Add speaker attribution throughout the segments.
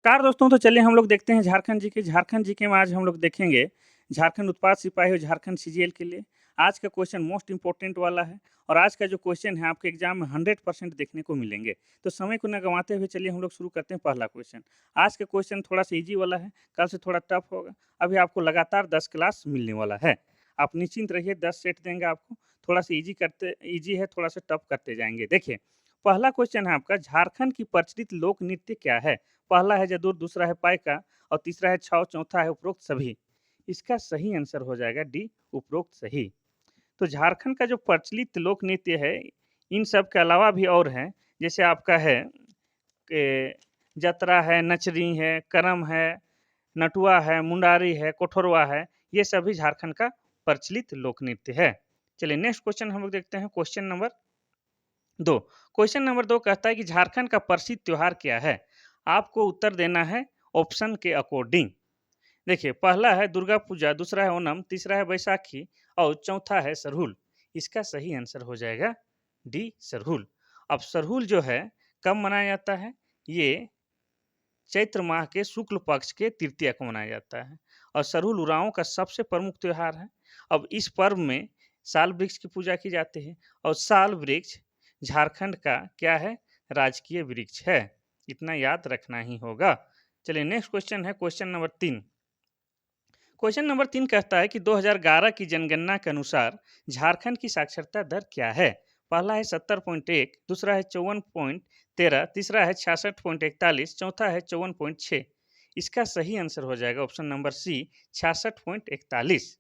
Speaker 1: नमस्कार दोस्तों, तो चलिए हम लोग देखते हैं झारखंड जीके में आज हम लोग देखेंगे झारखंड उत्पाद सिपाही और झारखंड सीजीएल के लिए। आज का क्वेश्चन मोस्ट इंपोर्टेंट वाला है और आज का जो क्वेश्चन है आपके एग्जाम में 100% देखने को मिलेंगे। तो समय को न गंवाते हुए चलिए हम लोग शुरू करते हैं पहला क्वेश्चन। आज का क्वेश्चन थोड़ा सा ईजी वाला है, कल से थोड़ा टफ होगा। अभी आपको लगातार 10 क्लास मिलने वाला है, आप निश्चिंत रहिए, 10 सेट देंगे आपको। थोड़ा सा ईजी है, थोड़ा सा टफ करते जाएंगे। देखिए, पहला क्वेश्चन है आपका, झारखंड की प्रचलित लोक नृत्य क्या है? पहला है जदुर, दूसरा है पाइका और तीसरा है छाव, चौथा है उपरोक्त सभी। इसका सही आंसर हो जाएगा डी, उपरोक्त सही। तो झारखंड का जो प्रचलित लोक नृत्य है, इन सब के अलावा भी और हैं, जैसे आपका है जतरा है, नचरी है, करम है, नटुआ है, मुंडारी है, कोठरवा है। ये सभी झारखंड का प्रचलित लोक नृत्य है। चलिए नेक्स्ट क्वेश्चन हम लोग देखते हैं, क्वेश्चन नंबर 2। क्वेश्चन नंबर 2 कहता है कि झारखंड का प्रसिद्ध त्योहार क्या है? आपको उत्तर देना है ऑप्शन के अकॉर्डिंग। देखिए, पहला है दुर्गा पूजा, दूसरा है ओणम, तीसरा है बैसाखी और चौथा है सरहुल। इसका सही आंसर हो जाएगा डी, सरहुल। अब सरहुल जो है कब मनाया जाता है? ये चैत्र माह के शुक्ल पक्ष के तृतीया को मनाया जाता है और सरहुल उरांव का सबसे प्रमुख त्योहार है। अब इस पर्व में साल वृक्ष की पूजा की जाती है और साल वृक्ष झारखंड का क्या है? राजकीय वृक्ष है। इतना याद रखना ही होगा। चलिए नेक्स्ट क्वेश्चन है, क्वेश्चन नंबर 3। क्वेश्चन नंबर 3 कहता है कि 2011 की जनगणना के अनुसार झारखंड की साक्षरता दर क्या है? पहला है 70.1, दूसरा है 54.13, तीसरा है 66.41, चौथा है 54.6। इसका सही आंसर हो जाएगा ऑप्शन नंबर सी, 66.41।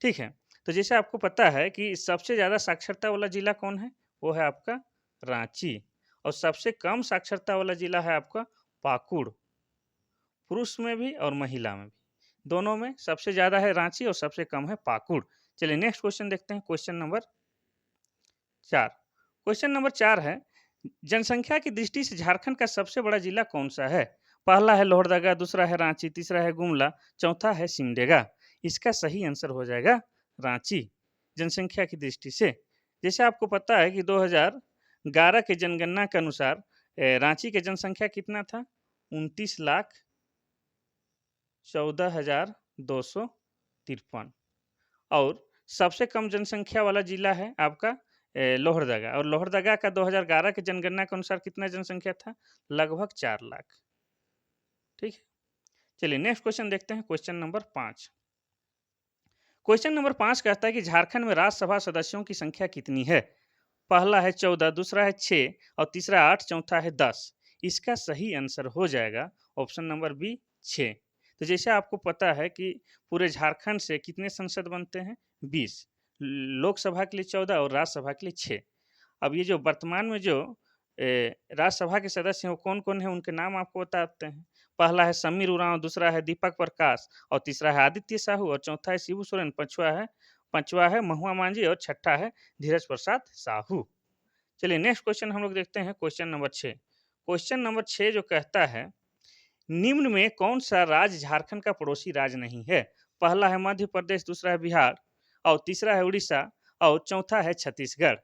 Speaker 1: ठीक है, तो जैसे आपको पता है कि सबसे ज़्यादा साक्षरता वाला जिला कौन है? वो है आपका रांची। और सबसे कम साक्षरता वाला जिला है आपका पाकुड़। पुरुष में भी और महिला में भी, दोनों में सबसे ज़्यादा है रांची और सबसे कम है पाकुड़। चलिए नेक्स्ट क्वेश्चन देखते हैं, क्वेश्चन नंबर 4। क्वेश्चन नंबर 4 है, जनसंख्या की दृष्टि से झारखंड का सबसे बड़ा जिला कौन सा है? पहला है लोहरदगा, दूसरा है रांची, तीसरा है गुमला, चौथा है सिमडेगा। इसका सही आंसर हो जाएगा रांची, जनसंख्या की दृष्टि से। जैसे आपको पता है कि 2011 के जनगणना के अनुसार रांची की जनसंख्या कितना था? 29,14,253 और सबसे कम जनसंख्या वाला जिला है आपका लोहरदगा और लोहरदगा का 2011 के जनगणना के अनुसार कितना जनसंख्या था? लगभग 4 लाख। ठीक है, चलिए नेक्स्ट क्वेश्चन देखते हैं, क्वेश्चन नंबर 5। क्वेश्चन नंबर 5 कहता है कि झारखंड में राज्यसभा सदस्यों की संख्या कितनी है? पहला है 14, दूसरा है 6 और तीसरा 8, चौथा है 10। इसका सही आंसर हो जाएगा ऑप्शन नंबर बी, 6। तो जैसे आपको पता है कि पूरे झारखंड से कितने संसद बनते हैं? 20। लोकसभा के लिए 14 और राज्यसभा के लिए 6। अब ये जो वर्तमान में जो राज्यसभा के सदस्य हैं वो कौन-कौन हैं, उनके नाम आपको बताते हैं। पहला है समीर उरांव, दूसरा है दीपक प्रकाश और तीसरा है आदित्य साहू और चौथा है शिबू सोरेन, पाँचवा है महुआ मांझी और छठा है धीरज प्रसाद साहू। चलिए नेक्स्ट क्वेश्चन हम लोग देखते हैं, क्वेश्चन नंबर 6। क्वेश्चन नंबर 6 जो कहता है, निम्न में कौन सा राज्य झारखंड का पड़ोसी राज्य नहीं है? पहला है मध्य प्रदेश, दूसरा है बिहार और तीसरा है उड़ीसा और चौथा है छत्तीसगढ़।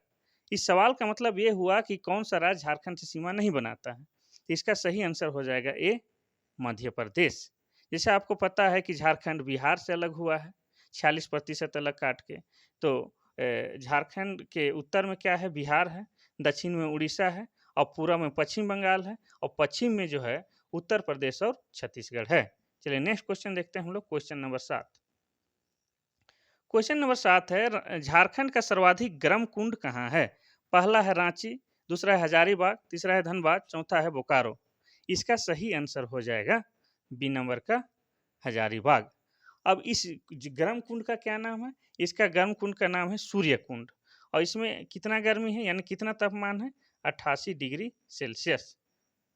Speaker 1: इस सवाल का मतलब ये हुआ कि कौन सा राज्य झारखंड से सीमा नहीं बनाता है। तो इसका सही आंसर हो जाएगा ए, मध्य प्रदेश। जैसे आपको पता है कि झारखंड बिहार से अलग हुआ है 46% अलग काट के। तो झारखंड के उत्तर में क्या है? बिहार है, दक्षिण में उड़ीसा है और पूर्व में पश्चिम बंगाल है और पश्चिम में जो है उत्तर प्रदेश और छत्तीसगढ़ है। चलिए नेक्स्ट क्वेश्चन देखते हैं हम लोग, क्वेश्चन नंबर 7। क्वेश्चन नंबर 7 है, झारखंड का सर्वाधिक गर्म कुंड कहाँ है? पहला है रांची, दूसरा है हजारीबाग, तीसरा है धनबाद, चौथा है बोकारो। इसका सही आंसर हो जाएगा बी नंबर का हजारीबाग। अब इस गर्म कुंड का क्या नाम है? इसका गर्म कुंड का नाम है सूर्य कुंड और इसमें कितना गर्मी है, यानी कितना तापमान है? 88 डिग्री सेल्सियस।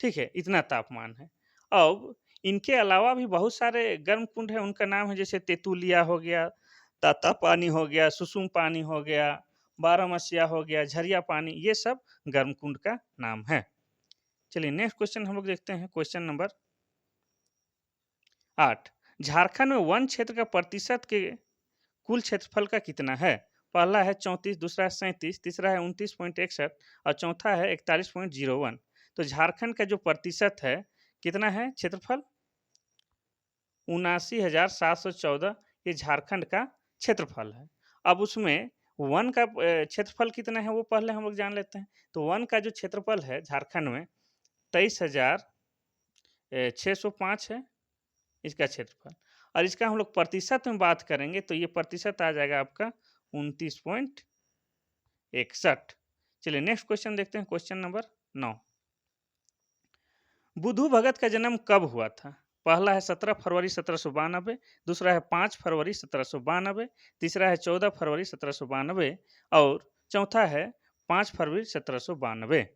Speaker 1: ठीक है, इतना तापमान है। अब इनके अलावा भी बहुत सारे गर्म कुंड हैं, उनका नाम है जैसे तेतुलिया हो गया, ताता पानी हो गया, सुसुम पानी हो गया, बारहमसिया हो गया, झरिया पानी, ये सब गर्म कुंड का नाम है। चलिए नेक्स्ट क्वेश्चन हम लोग देखते हैं, क्वेश्चन नंबर 8। झारखंड में वन क्षेत्र का प्रतिशत के कुल क्षेत्रफल का कितना है? पहला है 34, दूसरा है 37, तीसरा है 29.61 और चौथा है 41.01। तो झारखंड का जो प्रतिशत है कितना है क्षेत्रफल? 79,714 ये झारखंड का क्षेत्रफल है। अब उसमें वन का क्षेत्रफल कितना है वो पहले हम लोग जान लेते हैं। तो वन का जो क्षेत्रफल है झारखंड में 23,605 है इसका क्षेत्रफल। और इसका हम लोग प्रतिशत में बात करेंगे तो ये प्रतिशत आ जाएगा आपका 29.61। चलिए नेक्स्ट क्वेश्चन देखते हैं, क्वेश्चन नंबर 9। बुद्धू भगत का जन्म कब हुआ था? पहला है 17 फरवरी 1792, दूसरा है 5 फरवरी 1792, तीसरा है 14 फरवरी 1792 और चौथा है 5 फरवरी 1792।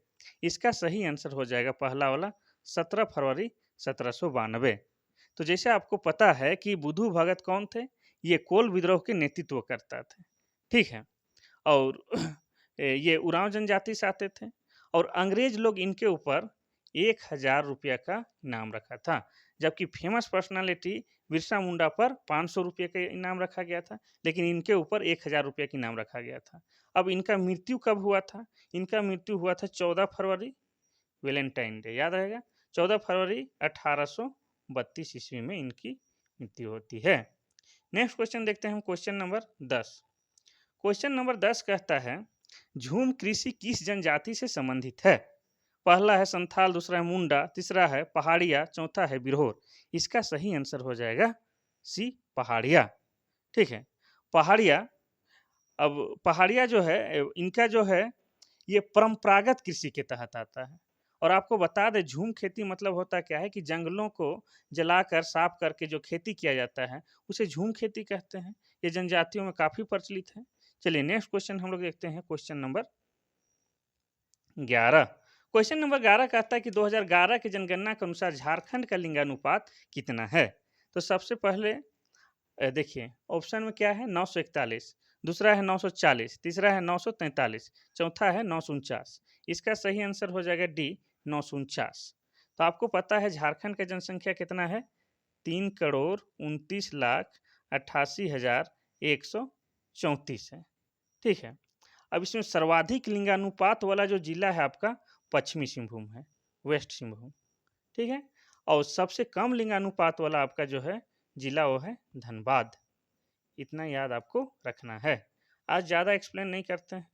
Speaker 1: इसका सही आंसर हो जाएगा पहला वाला 17 फरवरी 1792। तो जैसे आपको पता है कि बुद्धू भगत कौन थे, ये कोल विद्रोह के नेतृत्व करता थे, ठीक है। और ये उरांव जनजाति से आते थे और अंग्रेज लोग इनके ऊपर 1,000 रुपया का इनाम रखा था, जबकि फेमस पर्सनालिटी बिरसा मुंडा पर 500 रुपये का इनाम रखा गया था, लेकिन इनके ऊपर 1,000 रुपये का इनाम रखा गया था। अब इनका मृत्यु कब हुआ था? इनका मृत्यु हुआ था 14 फरवरी, वैलेंटाइन डे याद रहेगा, 14 फरवरी 1832 ईस्वी में इनकी मृत्यु होती है। नेक्स्ट क्वेश्चन देखते हैं हम, क्वेश्चन नंबर 10। क्वेश्चन नंबर 10 कहता है झूम कृषि किस जनजाति से संबंधित है? पहला है संथाल, दूसरा है मुंडा, तीसरा है पहाड़िया, चौथा है बिरहोर। इसका सही आंसर हो जाएगा सी पहाड़िया, ठीक है। पहाड़िया, अब पहाड़िया जो है इनका जो है ये परंपरागत कृषि के तहत आता है। और आपको बता दें झूम खेती मतलब होता क्या है कि जंगलों को जलाकर साफ करके जो खेती किया जाता है उसे झूम खेती कहते हैं। ये जनजातियों में काफी प्रचलित है। चलिए नेक्स्ट क्वेश्चन हम लोग देखते हैं, क्वेश्चन नंबर 11। क्वेश्चन नंबर 11 कहता है कि 2011 की जनगणना के अनुसार झारखंड का लिंगानुपात कितना है? तो सबसे पहले देखिए ऑप्शन में क्या है 941, दूसरा है 940, तीसरा है 943, चौथा है 949। इसका सही आंसर हो जाएगा डी 949। तो आपको पता है झारखंड का जनसंख्या कितना है? 3,29,88,134 है, ठीक है। अब इसमें सर्वाधिक लिंगानुपात वाला जो जिला है आपका पश्चिमी सिंहभूम है, वेस्ट सिंहभूम, ठीक है। और सबसे कम लिंगानुपात वाला आपका जो है जिला वो है धनबाद। इतना याद आपको रखना है। आज ज़्यादा एक्सप्लेन नहीं करते हैं,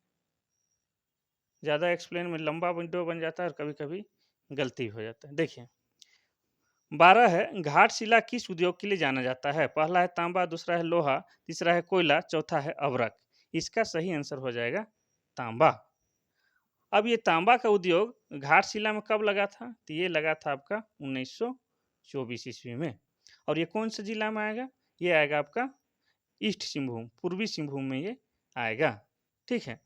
Speaker 1: ज़्यादा एक्सप्लेन में लंबा वीडियो बन जाता है और कभी कभी गलती हो जाता है। देखिए 12 है घाटशिला किस उद्योग के लिए जाना जाता है? पहला है तांबा, दूसरा है लोहा, तीसरा है कोयला, चौथा है अभ्रक। इसका सही आंसर हो जाएगा तांबा। अब ये तांबा का उद्योग घाटशिला में कब लगा था? तो ये लगा था आपका 1924 ईस्वी में। और ये कौन से जिला में आएगा? ये आएगा आपका ईस्ट सिंहभूम, पूर्वी सिंहभूम में ये आएगा, ठीक है।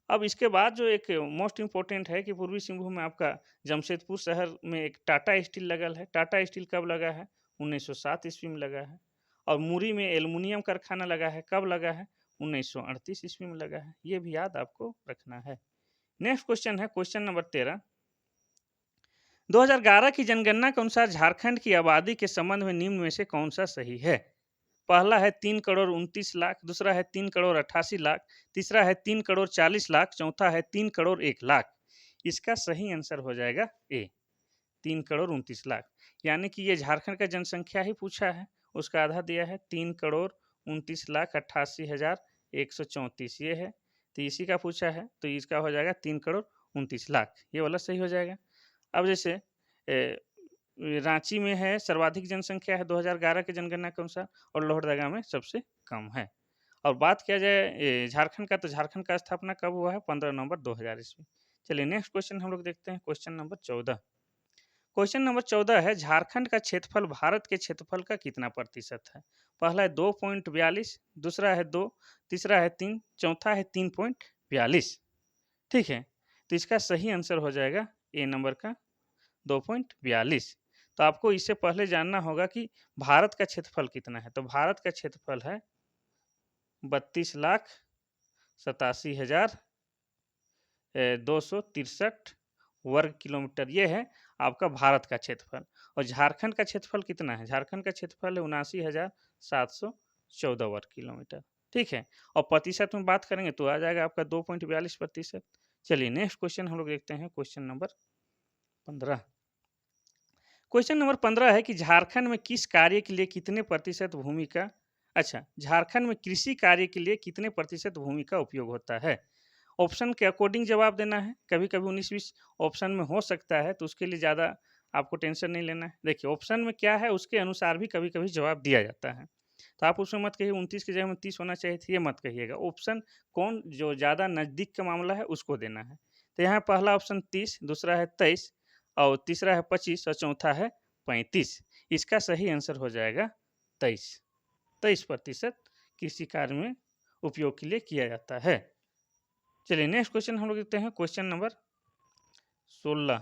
Speaker 1: अब इसके बाद जो एक मोस्ट इम्पोर्टेंट है कि पूर्वी सिंहभूम में आपका जमशेदपुर शहर में एक टाटा स्टील लगल है। टाटा स्टील कब लगा है? 1907 ईस्वी में लगा है। और मुरी में एल्युमिनियम कारखाना लगा है, कब लगा है? 1938 ईस्वी में लगा है। ये भी याद आपको रखना है। नेक्स्ट क्वेश्चन है क्वेश्चन नंबर 13। 2011 की जनगणना के अनुसार झारखंड की आबादी के संबंध में निम्न में से कौन सा सही है? पहला है 3,29,00,000, दूसरा है 3,88,00,000, तीसरा है 3,40,00,000, चौथा है 3,01,00,000। इसका सही आंसर हो जाएगा ए 3,29,00,000। यानी कि ये झारखंड का जनसंख्या ही पूछा है, उसका आधा दिया है 3,29,88,134 ये है। तो इसी का पूछा है तो इसका हो जाएगा 3,29,00,000, ये वाला सही हो जाएगा। अब जैसे रांची में है सर्वाधिक जनसंख्या है 2011 की जनगणना के अनुसार और लोहरदगा में सबसे कम है। और बात किया जाए झारखंड का, तो झारखंड का स्थापना कब हुआ है? 15 नवंबर 2000 ईस्वी। चलिए नेक्स्ट क्वेश्चन हम लोग देखते हैं, क्वेश्चन नंबर 14। क्वेश्चन नंबर 14 है झारखंड का क्षेत्रफल भारत के क्षेत्रफल का कितना प्रतिशत है? पहला है 2.42, दूसरा है 2, तीसरा है 3, चौथा है 3.42, ठीक है। तो इसका सही आंसर हो जाएगा ए नंबर का 2.42। तो आपको इससे पहले जानना होगा कि भारत का क्षेत्रफल कितना है। तो भारत का क्षेत्रफल है 32,87,263 वर्ग किलोमीटर। ये है आपका भारत का क्षेत्रफल। और झारखंड का क्षेत्रफल कितना है? झारखंड का क्षेत्रफल है 79,714 वर्ग किलोमीटर, ठीक है। और प्रतिशत में बात करेंगे तो आ जाएगा आपका 2.42%। चलिए नेक्स्ट क्वेश्चन हम लोग देखते हैं, क्वेश्चन नंबर 15। क्वेश्चन नंबर 15 है कि झारखंड में किस कार्य के लिए कितने प्रतिशत भूमि का झारखंड में कृषि कार्य के लिए कितने प्रतिशत भूमि का उपयोग होता है। ऑप्शन के अकॉर्डिंग जवाब देना है। कभी कभी 19-20 ऑप्शन में हो सकता है, तो उसके लिए ज़्यादा आपको टेंशन नहीं लेना है। देखिए ऑप्शन में क्या है उसके अनुसार भी कभी कभी जवाब दिया जाता है, तो आप उसमें मत कहिए 29 की जगह में 30 होना चाहिए था, ये मत कहिएगा। ऑप्शन कौन जो ज़्यादा नज़दीक का मामला है उसको देना है। तो यहाँ पहला ऑप्शन 30, दूसरा है 23 और तीसरा है 25 और चौथा है 35। इसका सही आंसर हो जाएगा 23। 23% कृषि कार्य में उपयोग के लिए किया जाता है। चलिए नेक्स्ट क्वेश्चन हम लोग देखते हैं, क्वेश्चन नंबर 16।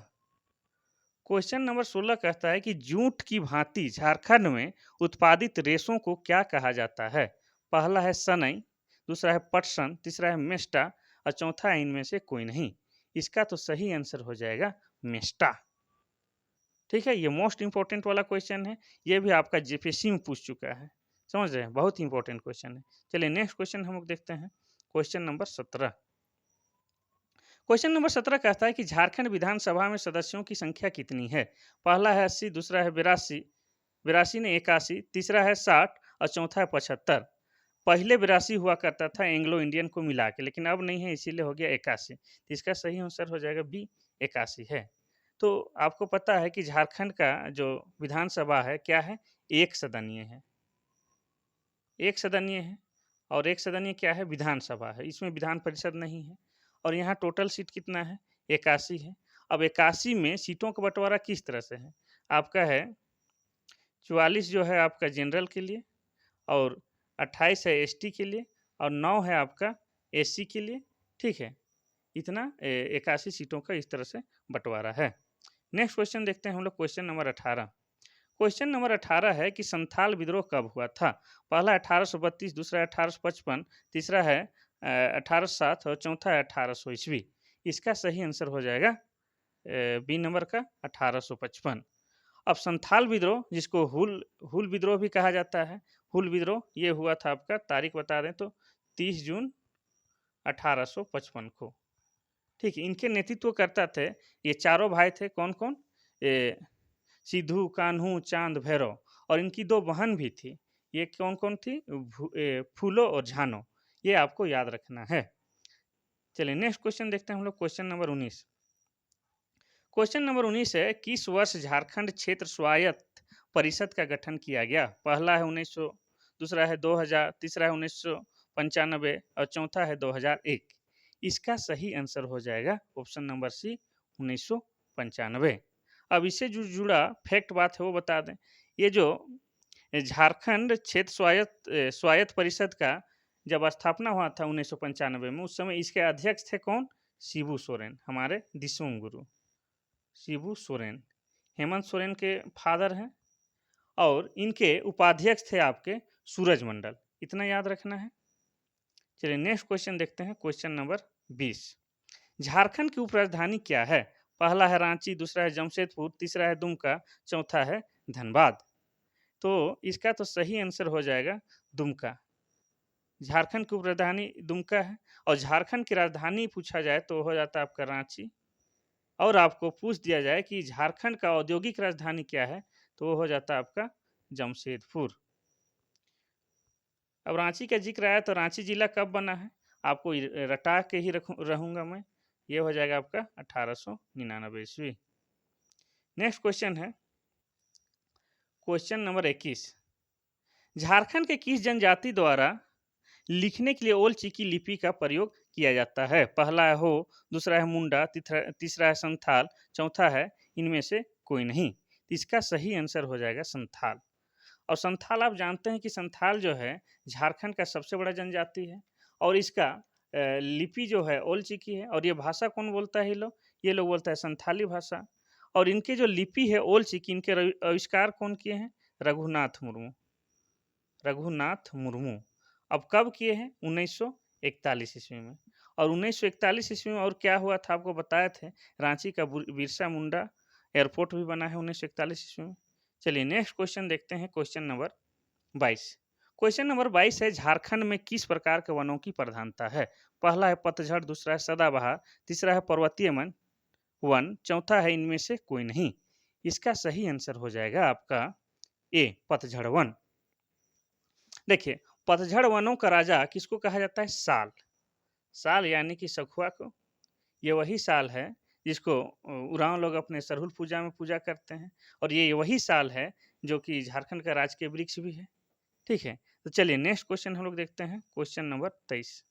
Speaker 1: क्वेश्चन नंबर 16 कहता है कि जूट की भांति झारखंड में उत्पादित रेशों को क्या कहा जाता है। पहला है सनई, दूसरा है पटसन, तीसरा है मेस्टा और चौथा है इनमें से कोई नहीं। इसका तो सही आंसर हो जाएगा मेस्टा। ठीक है, ये मोस्ट इंपॉर्टेंट वाला क्वेश्चन है, ये भी आपका जेपीएससी में पूछ चुका है, समझ रहे हैं, बहुत इंपॉर्टेंट क्वेश्चन है। चलिए नेक्स्ट क्वेश्चन हम लोग देखते हैं, क्वेश्चन नंबर 17। क्वेश्चन नंबर 17 कहता है कि झारखंड विधानसभा में सदस्यों की संख्या कितनी है। पहला है 80, दूसरा है 82, 82 ने 81, तीसरा है 60 और चौथा है 75। पहले 82 हुआ करता था एंग्लो इंडियन को मिला के, लेकिन अब नहीं है, इसीलिए हो गया 81। तो इसका सही आंसर हो जाएगा बी, 81 है। तो आपको पता है कि झारखंड का जो विधानसभा है क्या है, एक सदनीय है। एक सदनीय है और एक सदनीय क्या है, विधानसभा है, इसमें विधान परिषद नहीं है। और यहाँ टोटल सीट कितना है, 81 है। अब 81 में सीटों का बंटवारा किस तरह से है, आपका है 44 जो है आपका जनरल के लिए और 28 है एसटी के लिए और 9 है आपका एससी के लिए। ठीक है, इतना 81 सीटों का इस तरह से बंटवारा है। नेक्स्ट क्वेश्चन देखते हैं हम लोग, क्वेश्चन नंबर 18। क्वेश्चन नंबर 18 है कि संथाल विद्रोह कब हुआ था। पहला 1832, दूसरा 1855, तीसरा है 1807 और चौथा है 1800 ईस्वी। इसका सही आंसर हो जाएगा बी नंबर का 1855। अब संथाल विद्रोह, जिसको हुल विद्रोह भी कहा जाता है, हुल विद्रोह ये हुआ था आपका, तारीख बता दें तो 30 जून 1855 को। ठीक है, इनके नेतृत्व करता थे, ये चारों भाई थे, कौन कौन, सिद्धू, कान्हू, चांद, भैरव, और इनकी दो बहन भी थी। ये कौन कौन थी, फूलो और झानो, ये आपको याद रखना है। चलिए नेक्स्ट क्वेश्चन देखते हैं हम लोग, क्वेश्चन नंबर 19। क्वेश्चन नंबर 19 है, किस वर्ष झारखंड क्षेत्र स्वायत्त परिषद का गठन किया गया। पहला है 1900, दूसरा है 2000, तीसरा है 1995 और चौथा है 2001। इसका सही आंसर हो जाएगा ऑप्शन नंबर सी, 1995। अब इससे जो जुड़ा फैक्ट बात है वो बता दें, ये जो झारखंड क्षेत्र स्वायत्त परिषद का जब स्थापना हुआ था 1995 में, उस समय इसके अध्यक्ष थे कौन, शिबू सोरेन, हमारे दिसोम गुरु शिबू सोरेन, हेमंत सोरेन के फादर हैं। और इनके उपाध्यक्ष थे आपके सूरज मंडल, इतना याद रखना है। चलिए नेक्स्ट क्वेश्चन देखते हैं, क्वेश्चन नंबर 20। झारखंड की उपराजधानी क्या है। पहला है रांची, दूसरा है जमशेदपुर, तीसरा है दुमका, चौथा है धनबाद। तो इसका तो सही आंसर हो जाएगा दुमका। झारखंड की उपराजधानी दुमका है। और झारखंड की राजधानी पूछा जाए तो हो जाता है आपका रांची। और आपको पूछ दिया जाए कि झारखंड का औद्योगिक राजधानी क्या है, तो वो हो जाता है आपका जमशेदपुर। अब रांची का जिक्र आया तो रांची जिला कब बना है, आपको रटा के ही रहूंगा मैं। ये हो जाएगा आपका 1899 ईस्वी। नेक्स्ट क्वेश्चन है क्वेश्चन नंबर 21। झारखंड के किस जनजाति द्वारा लिखने के लिए ओल चिकी लिपि का प्रयोग किया जाता है। पहला है हो, दूसरा है मुंडा, तीसरा है संथाल, चौथा है इनमें से कोई नहीं। इसका सही आंसर हो जाएगा संथाल। और संथाल आप जानते हैं कि संथाल जो है झारखंड का सबसे बड़ा जनजाति है और इसका लिपि जो है ओल चिकी है। और ये भाषा कौन बोलता है, ये लोग बोलता है संथाली भाषा। और इनके जो लिपि है ओल चिकी, इनके आविष्कार कौन किए हैं, रघुनाथ मुर्मू। रघुनाथ मुर्मू। अब कब किए हैं, 1941 ईस्वी में। और 1941 ईस्वी में और क्या हुआ था आपको बताए थे, रांची का बिरसा मुंडा एयरपोर्ट भी बना है 1941 ईस्वी में। चलिए नेक्स्ट क्वेश्चन देखते हैं, क्वेश्चन नंबर 22। क्वेश्चन नंबर 22 है, झारखंड में किस प्रकार के वनों की प्रधानता है। पहला है पतझड़, दूसरा है सदाबहार, तीसरा है पर्वतीय वन, चौथा है इनमें से कोई नहीं। इसका सही आंसर हो जाएगा आपका ए पतझड़ वन। देखिए, पतझड़ वनों का राजा किसको कहा जाता है? साल। साल यानी कि सखुआ को। ये वही साल है जिसको उरांव लोग अपने सरहुल पूजा में पूजा करते हैं, और ये वही साल है जो कि झारखंड का राजकीय वृक्ष भी है। ठीक है, तो चलिए नेक्स्ट क्वेश्चन हम लोग देखते हैं, क्वेश्चन नंबर 23।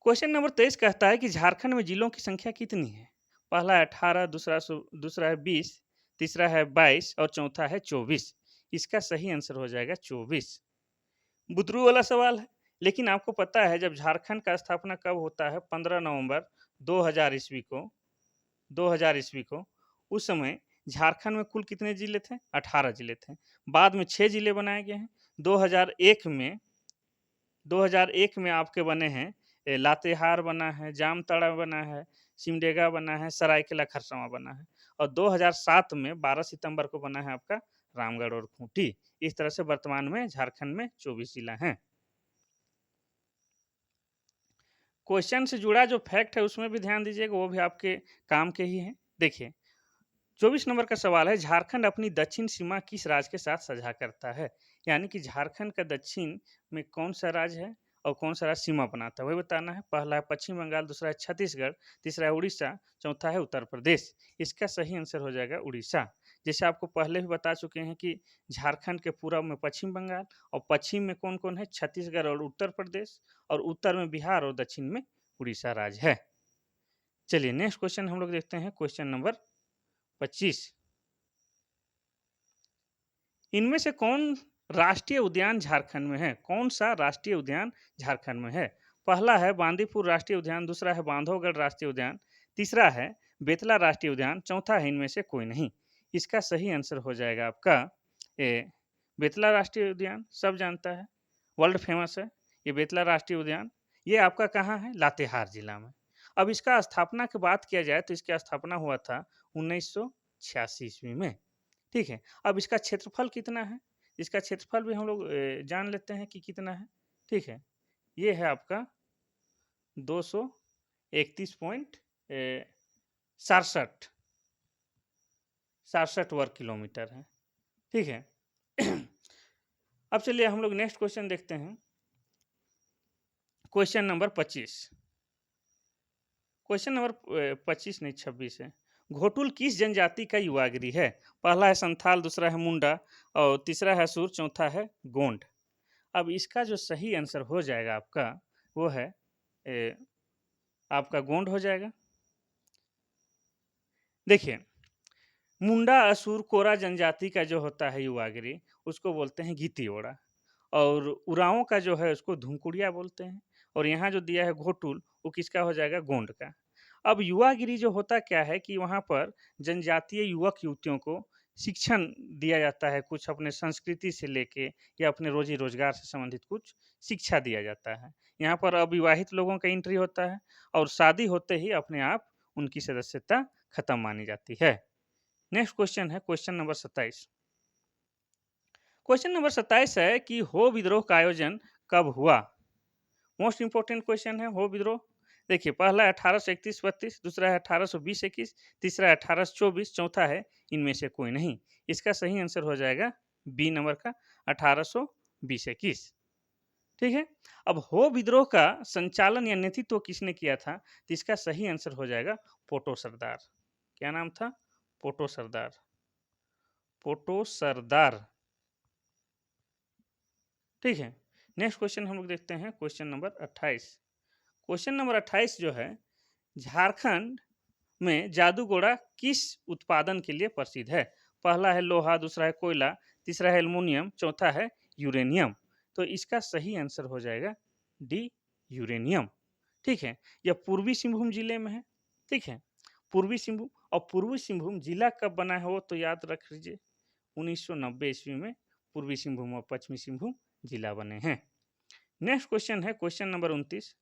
Speaker 1: क्वेश्चन नंबर 23 कहता है कि झारखंड में जिलों की संख्या कितनी है? पहला है 18, दूसरा है 20, तीसरा है 22 और चौथा है 24। इसका सही आंसर हो जाएगा 24। बुतरू वाला सवाल है, लेकिन आपको पता है जब झारखंड का स्थापना कब होता है? 15 नवंबर 2000 ईस्वी को। 2000 ईस्वी को उस समय झारखंड में कुल कितने जिले थे? 18 जिले थे। बाद में 6 जिले बनाए गए हैं। 2001 में 2001 में आपके बने हैं लातेहार बना है, जामताड़ा बना है, सिमडेगा बना है, सरायकेला खरसावां बना है, और 2007 में 12 सितंबर को बना है आपका रामगढ़ और खूंटी। इस तरह से वर्तमान में झारखंड में 24 जिला हैं। क्वेश्चन से जुड़ा जो फैक्ट है उसमें भी ध्यान दीजिएगा, वो भी आपके काम के ही हैं। देखिए, 24 नंबर का सवाल है, झारखंड अपनी दक्षिण सीमा किस राज्य के साथ साझा करता है? यानी कि झारखंड का दक्षिण में कौन सा राज्य है और कौन सा राज्य सीमा बनाता है, वही बताना है। पहला है पश्चिम बंगाल, दूसरा है छत्तीसगढ़, तीसरा है उड़ीसा, चौथा है उत्तर प्रदेश। इसका सही आंसर हो जाएगा उड़ीसा। जैसे आपको पहले भी बता चुके हैं कि झारखंड के पूर्व में पश्चिम बंगाल, और पश्चिम में कौन कौन है? छत्तीसगढ़ और उत्तर प्रदेश, और उत्तर में बिहार, और दक्षिण में उड़ीसा राज्य है। चलिए नेक्स्ट क्वेश्चन हम लोग देखते हैं, क्वेश्चन नंबर 25। इनमें से कौन राष्ट्रीय उद्यान झारखंड में है? कौन सा राष्ट्रीय उद्यान झारखंड में है? पहला है बांदीपुर राष्ट्रीय उद्यान, दूसरा है बांधवगढ़ राष्ट्रीय उद्यान, तीसरा है बेतला राष्ट्रीय उद्यान, चौथा है इनमें से कोई नहीं। इसका सही आंसर हो जाएगा आपका बेतला राष्ट्रीय उद्यान। सब जानता है, वर्ल्ड फेमस है ये बेतला राष्ट्रीय उद्यान। ये आपका कहाँ है? लातेहार जिला में। अब इसका स्थापना की बात किया जाए तो इसकी स्थापना हुआ था 1986 ईस्वी में। ठीक है, अब इसका क्षेत्रफल कितना है? इसका क्षेत्रफल भी हम लोग जान लेते हैं कि कितना है। ठीक है, ये है आपका 231.67 वर्ग किलोमीटर है। ठीक है। अब चलिए हम लोग नेक्स्ट क्वेश्चन देखते हैं, क्वेश्चन नंबर 25। क्वेश्चन नंबर 25 नहीं 26 है। घोटुल किस जनजाति का युवागिरी है? पहला है संथाल, दूसरा है मुंडा, और तीसरा है सुर, चौथा है गोंड। अब इसका जो सही आंसर हो जाएगा आपका वो है आपका गोंड हो जाएगा। देखिए, मुंडा असुर कोरा जनजाति का जो होता है युवागिरी, उसको बोलते हैं गीती ओड़ा, और उरावों का जो है उसको धुमकुड़िया बोलते हैं, और यहाँ जो दिया है घोटुल, वो किसका हो जाएगा? गोंड का। अब युवागिरी जो होता क्या है कि वहाँ पर जनजातीय युवक युवतियों को शिक्षण दिया जाता है, कुछ अपने संस्कृति से लेके या अपने रोजी रोजगार से संबंधित कुछ शिक्षा दिया जाता है। यहाँ पर अविवाहित लोगों का एंट्री होता है, और शादी होते ही अपने आप उनकी सदस्यता खत्म मानी जाती है। नेक्स्ट क्वेश्चन है क्वेश्चन नंबर 27। क्वेश्चन नंबर 27 है कि हो विद्रोह का आयोजन कब हुआ? मोस्ट इंपोर्टेंट क्वेश्चन है हो विद्रोह। देखिए, पहला है 1831-32, दूसरा है 1820-21, तीसरा है 1824, चौथा है इनमें से कोई नहीं। इसका सही आंसर हो जाएगा बी नंबर का 1820-21। ठीक है, अब हो विद्रोह का संचालन या नेतृत्व किसने किया था? तो इसका सही आंसर हो जाएगा पोटो सरदार। क्या नाम था? पोटो सरदार। पोटो सरदार। ठीक है, नेक्स्ट क्वेश्चन हम लोग देखते हैं, क्वेश्चन नंबर 28। क्वेश्चन नंबर 28 जो है, झारखंड में जादूगोड़ा किस उत्पादन के लिए प्रसिद्ध है? पहला है लोहा, दूसरा है कोयला, तीसरा है एल्युमिनियम, चौथा है यूरेनियम। तो इसका सही आंसर हो जाएगा डी यूरेनियम। ठीक है, यह पूर्वी सिंहभूम जिले में है। ठीक है, पूर्वी सिंहभूम, और पूर्वी सिंहभूम जिला कब बना है वो तो याद रख लीजिए, 1990 ईस्वी में पूर्वी सिंहभूम और पश्चिमी सिंहभूम जिला बने हैं। नेक्स्ट क्वेश्चन है क्वेश्चन नंबर 29।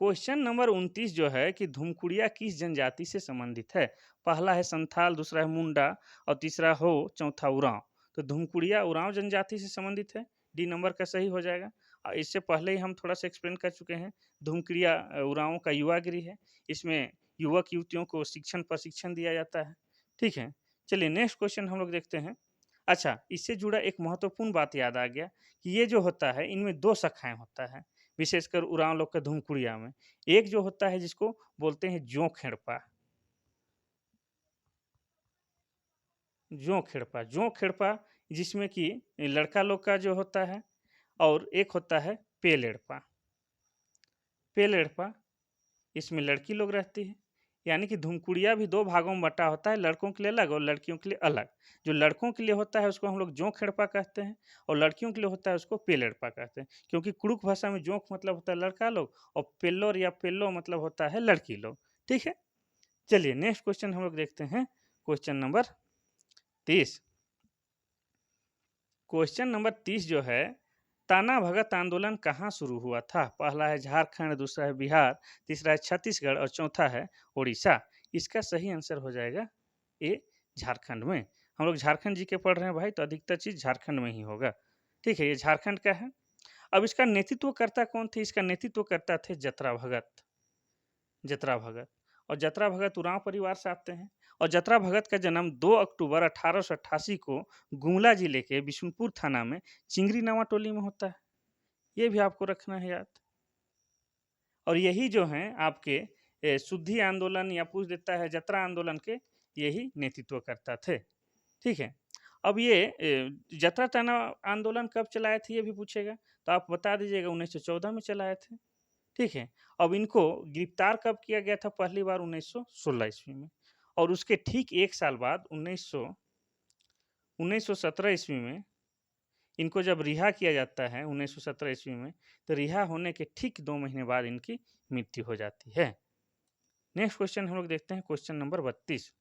Speaker 1: क्वेश्चन नंबर 29 जो है कि धुमकुड़िया किस जनजाति से संबंधित है? पहला है संथाल, दूसरा है मुंडा, और तीसरा हो, चौथा उरांव। तो धुमकुड़िया उरांव जनजाति से संबंधित है, डी नंबर का सही हो जाएगा। और इससे पहले ही हम थोड़ा सा एक्सप्लेन कर चुके हैं, धुमकुड़िया उरांव का युवागिरी है। इसमें युवक युवतियों को शिक्षण प्रशिक्षण दिया जाता है, ठीक है, चलिए नेक्स्ट क्वेश्चन हम लोग देखते हैं। अच्छा, इससे जुड़ा एक महत्वपूर्ण बात याद आ गया कि ये जो होता है इनमें 2 शाखाएँ होता है, विशेषकर उरांव लोग का धुमकुड़िया में। एक जो होता है जिसको बोलते हैं जोंक-खेड़पा, जोंक-खेड़पा, जोंक-खेड़पा जिसमें कि लड़का लोग का जो होता है और एक होता है पेलेड़पा। पेलेड़पा इसमें लड़की लोग रहती है। यानी कि धुमकुड़िया भी 2 भागों में बँटा होता है, लड़कों के लिए अलग और लड़कियों के लिए अलग। जो लड़कों के लिए होता है उसको हम लोग जोंक-खेड़पा कहते हैं और लड़कियों के लिए होता है उसको पेलेड़पा कहते हैं। क्योंकि कुड़ुक भाषा में जोंक मतलब होता है लड़का लोग और पेल्लोर या पेल्लो मतलब होता है लड़की लोग। ठीक है? चलिए नेक्स्ट क्वेश्चन हम लोग देखते हैं, क्वेश्चन नंबर 30। क्वेश्चन नंबर 30 जो है, ताना भगत आंदोलन कहाँ शुरू हुआ था? पहला है झारखंड, दूसरा है बिहार, तीसरा है छत्तीसगढ़ और चौथा है उड़ीसा। इसका सही आंसर हो जाएगा ए झारखंड में। हम लोग झारखंड जी के पढ़ रहे हैं भाई, तो अधिकतर चीज़ झारखंड में ही होगा। ठीक है, ये झारखंड का है। अब इसका नेतृत्वकर्ता कौन थे? इसका नेतृत्वकर्ता थे जतरा भगत। जतरा भगत और जतरा भगत उरांव परिवार से आते हैं और जतरा भगत का जन्म 2 अक्टूबर 1888 को गुमला जिले के बिशुनपुर थाना में चिंगरी नावा टोली में होता है। ये भी आपको रखना है याद। और यही जो हैं आपके शुद्धि आंदोलन या पूछ देता है जतरा आंदोलन के यही नेतृत्व करता थे। ठीक है। अब ये जतरा टाना आंदोलन कब चलाए थे ये भी पूछेगा, तो आप बता दीजिएगा 1914 में चलाए थे। ठीक है। अब इनको गिरफ्तार कब किया गया था? पहली बार 1916 ईस्वी में और उसके ठीक 1 साल बाद 1917 ईस्वी में इनको जब रिहा किया जाता है 1917 ईस्वी में, तो रिहा होने के ठीक 2 महीने बाद इनकी मृत्यु हो जाती है। नेक्स्ट क्वेश्चन हम लोग देखते हैं, क्वेश्चन नंबर 32।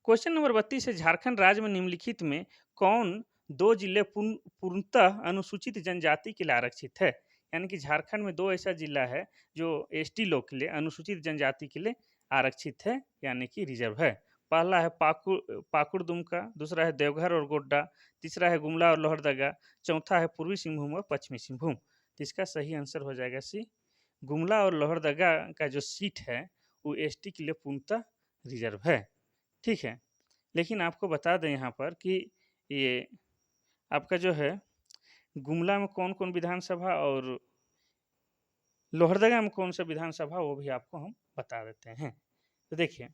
Speaker 1: क्वेश्चन नंबर 32 है, झारखंड राज्य में निम्नलिखित में कौन 2 जिले पूर्णतः अनुसूचित जनजाति के लिए आरक्षित है? यानी कि झारखंड में 2 ऐसा जिला है जो एसटी लोग के लिए, अनुसूचित जनजाति के लिए आरक्षित है यानी कि रिजर्व है। पहला है पाकुड़ दुमका, दूसरा है देवघर और गोड्डा, तीसरा है गुमला और लोहरदगा, चौथा है पूर्वी सिंहभूम और पश्चिमी सिंहभूम। तो इसका सही आंसर हो जाएगा सी, गुमला और लोहरदगा का जो सीट है वो एसटी के लिए पूर्णतः रिजर्व है। ठीक है। लेकिन आपको बता दें यहाँ पर कि ये आपका जो है गुमला में कौन-कौन विधानसभा और लोहरदगा में कौन सा विधानसभा वो भी आपको हम बता देते हैं। तो देखिए,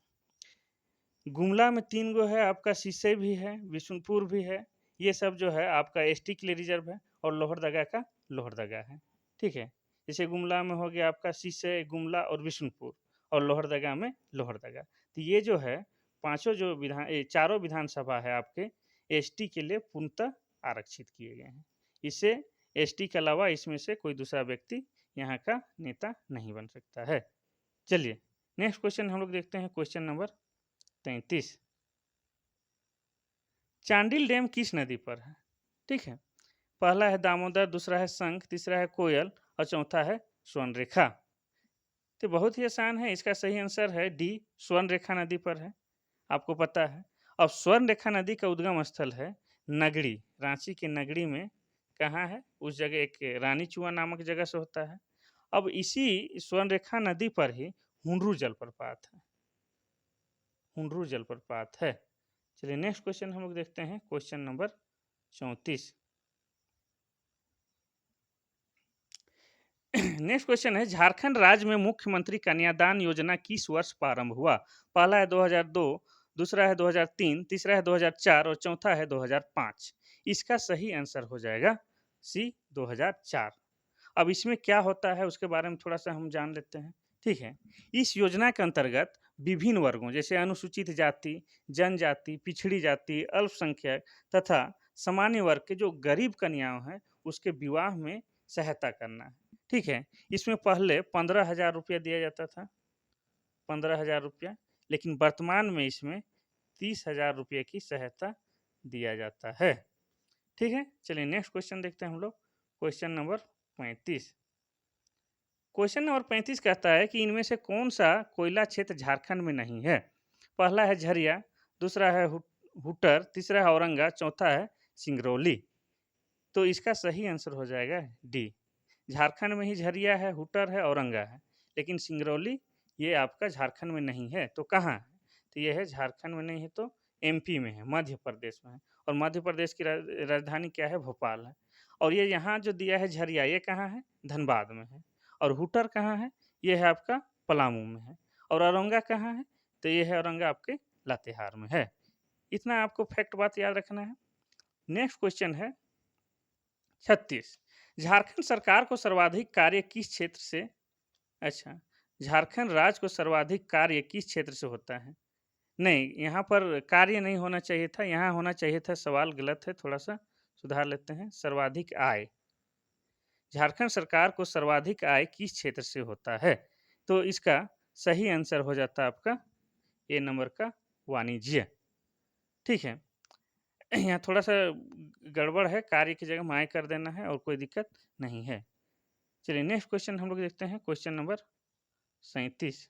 Speaker 1: गुमला में 3 गो है, आपका सिसई भी है, बिशुनपुर भी है। ये सब जो है आपका एसटी के लिए रिजर्व है और लोहरदगा का लोहरदगा है। ठीक है। जैसे गुमला में हो गया आपका सिसई, गुमला और बिशुनपुर और लोहरदगा में लोहरदगा। तो ये जो है पाँचों जो चारों विधानसभा है आपके एसटी के लिए पूर्णतः आरक्षित किए गए हैं। इससे एसटी के अलावा इसमें से कोई दूसरा व्यक्ति यहाँ का नेता नहीं बन सकता है। चलिए नेक्स्ट क्वेश्चन हम लोग देखते हैं, क्वेश्चन नंबर 33। चांडिल डैम किस नदी पर है? ठीक है। पहला है दामोदर, दूसरा है शंख, तीसरा है कोयल और चौथा है स्वर्णरेखा। तो बहुत ही आसान है, इसका सही आंसर है डी, स्वर्णरेखा नदी पर है। आपको पता है। अब स्वर्णरेखा नदी का उद्गम स्थल है नगड़ी, रांची के नगड़ी में कहाँ है? उस जगह एक रानी चुआ नामक जगह से होता है। अब इसी स्वर्णरेखा नदी पर ही हुंडरू जलप्रपात है। हुंडरू जलप्रपात है। चलिए नेक्स्ट क्वेश्चन हम लोग देखते हैं, क्वेश्चन नंबर 34। नेक्स्ट क्वेश्चन है, झारखंड राज्य में मुख्यमंत्री कन्यादान योजना किस वर्ष प्रारंभ हुआ? पहला है 2002, दूसरा है 2003, तीसरा है 2004 और चौथा है 2005। इसका सही आंसर हो जाएगा सी, 2004। अब इसमें क्या होता है उसके बारे में थोड़ा सा हम जान लेते हैं। ठीक है। इस योजना के अंतर्गत विभिन्न वर्गों जैसे अनुसूचित जाति, जनजाति, पिछड़ी जाति, अल्पसंख्यक तथा सामान्य वर्ग के जो गरीब कन्याओं हैं उसके विवाह में सहायता करना है। ठीक है। इसमें पहले 15,000 रुपया दिया जाता था, 15,000 रुपया, लेकिन वर्तमान में इसमें 30,000 रुपये की सहायता दिया जाता है। ठीक है। चलिए नेक्स्ट क्वेश्चन देखते हैं हम लोग, क्वेश्चन नंबर 35। क्वेश्चन नंबर 35 कहता है कि इनमें से कौन सा कोयला क्षेत्र झारखंड में नहीं है? पहला है झरिया, दूसरा है हुटर, तीसरा है औरंगा, चौथा है सिंगरौली। तो इसका सही आंसर हो जाएगा डी। झारखंड में ही झरिया है, हुटर है, औरंगा है, लेकिन सिंगरौली ये आपका झारखंड में नहीं है। तो कहाँ है? तो ये है झारखंड में नहीं है तो एमपी में है, मध्य प्रदेश में है। और मध्य प्रदेश की राजधानी क्या है? भोपाल है। और ये यहाँ जो दिया है झरिया, ये कहाँ है? धनबाद में है। और हुटर कहाँ है? ये है आपका पलामू में है। और औरंगा कहाँ है? तो ये है औरंगा आपके लातेहार में है। इतना आपको फैक्ट बात याद रखना है। नेक्स्ट क्वेश्चन है 36। झारखंड सरकार को सर्वाधिक कार्य किस क्षेत्र से, अच्छा, झारखंड राज्य को सर्वाधिक कार्य किस क्षेत्र से होता है? नहीं, यहाँ पर कार्य नहीं होना चाहिए था, यहाँ होना चाहिए था, सवाल गलत है, थोड़ा सा सुधार लेते हैं। सर्वाधिक आय, झारखंड सरकार को सर्वाधिक आय किस क्षेत्र से होता है? तो इसका सही आंसर हो जाता है आपका ए नंबर का वाणिज्य। ठीक है, यहाँ थोड़ा सा गड़बड़ है, कार्य की जगह माय कर देना है और कोई दिक्कत नहीं है। चलिए नेक्स्ट क्वेश्चन हम लोग देखते हैं, क्वेश्चन नंबर 37।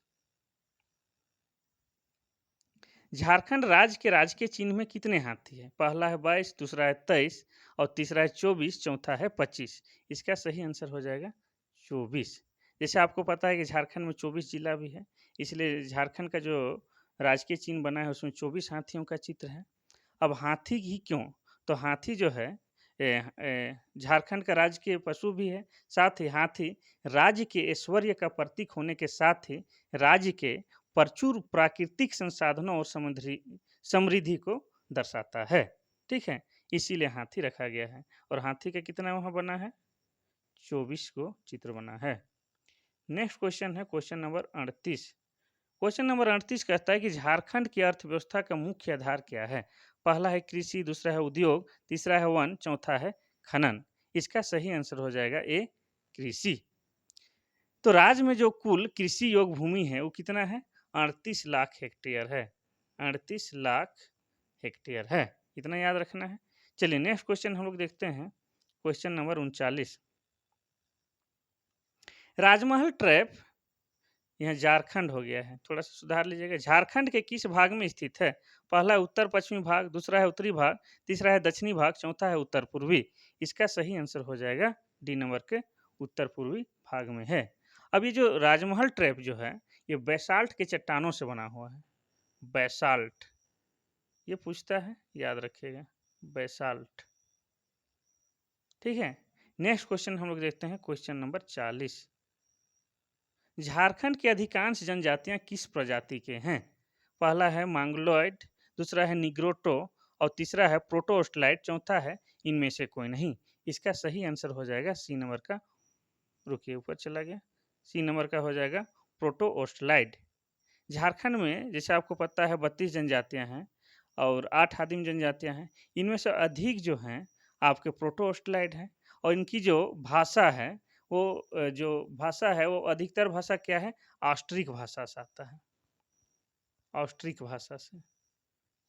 Speaker 1: झारखंड राज्य के राजकीय चिन्ह में कितने हाथी हैं? पहला है 22, दूसरा है 23 और तीसरा है 24, चौथा है 25। इसका सही आंसर हो जाएगा 24। जैसे आपको पता है कि झारखंड में 24 जिला भी है, इसलिए झारखंड का जो राजकीय चिन्ह बना है उसमें 24 हाथियों का चित्र है। अब हाथी ही क्यों? तो हाथी जो है झारखंड का राजकीय पशु भी है, साथ ही हाथी राज्य के ऐश्वर्य का प्रतीक होने के साथ ही राज्य के प्रचुर प्राकृतिक संसाधनों और समृद्धि को दर्शाता है। ठीक है, इसीलिए हाथी रखा गया है। और हाथी का कितना वहाँ बना है? 24 को चित्र बना है। नेक्स्ट क्वेश्चन है क्वेश्चन नंबर 38। क्वेश्चन नंबर 38 कहता है कि झारखंड की अर्थव्यवस्था का मुख्य आधार क्या है? पहला है कृषि, दूसरा है उद्योग, तीसरा है वन, चौथा है खनन। इसका सही आंसर हो जाएगा ए कृषि। तो राज्य में जो कुल कृषि योग्य भूमि है वो कितना है? 38 लाख हेक्टेयर है। 38 लाख हेक्टेयर है, इतना याद रखना है। चलिए नेक्स्ट क्वेश्चन हम लोग देखते हैं, क्वेश्चन नंबर 39। राजमहल ट्रैप यहाँ झारखंड हो गया है, थोड़ा सा सुधार लीजिएगा। झारखंड के किस भाग में स्थित है? पहला है उत्तर पश्चिमी भाग, दूसरा है उत्तरी भाग, तीसरा है दक्षिणी भाग, चौथा है उत्तर पूर्वी। इसका सही आंसर हो जाएगा डी नंबर के उत्तर पूर्वी भाग में है। अब ये जो राजमहल ट्रैप जो है ये बैसाल्ट के चट्टानों से बना हुआ है। बैसाल्ट, ये पूछता है, याद रखिएगा, बैसाल्ट। ठीक है, नेक्स्ट क्वेश्चन हम लोग देखते हैं, क्वेश्चन नंबर 40। झारखंड की अधिकांश जनजातियां किस प्रजाति के हैं? पहला है मांगलोइड, दूसरा है निग्रोटो और तीसरा है प्रोटोस्टलाइट, चौथा है इनमें से कोई नहीं। इसका सही आंसर हो जाएगा सी नंबर का, रुकिए ऊपर चला गया, सी नंबर का हो जाएगा प्रोटोस्टलाइड। झारखंड में जैसे आपको पता है 32 जनजातियां हैं और 8 आदिम जनजातियां हैं। इनमें से अधिक जो हैं आपके प्रोटोस्टलाइड हैं। और इनकी जो भाषा है वो जो भाषा है वो अधिकतर भाषा क्या है? ऑस्ट्रिक भाषा से आता है, ऑस्ट्रिक भाषा से।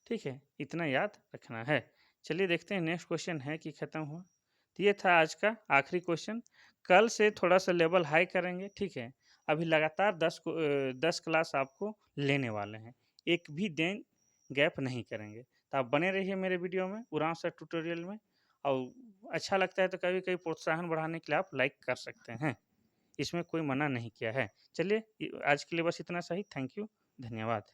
Speaker 1: ठीक है, इतना याद रखना है। चलिए देखते हैं नेक्स्ट क्वेश्चन है कि खत्म हुआ। तो ये था आज का आखिरी क्वेश्चन। कल से थोड़ा सा लेवल हाई करेंगे। ठीक है, अभी लगातार 10 क्लास आपको लेने वाले हैं, एक भी दिन गैप नहीं करेंगे। तो आप बने रहिए मेरे वीडियो में, उड़ान सर ट्यूटोरियल में। और अच्छा लगता है तो कभी कभी प्रोत्साहन बढ़ाने के लिए आप लाइक कर सकते हैं, इसमें कोई मना नहीं किया है। चलिए आज के लिए बस इतना सही। थैंक यू, धन्यवाद।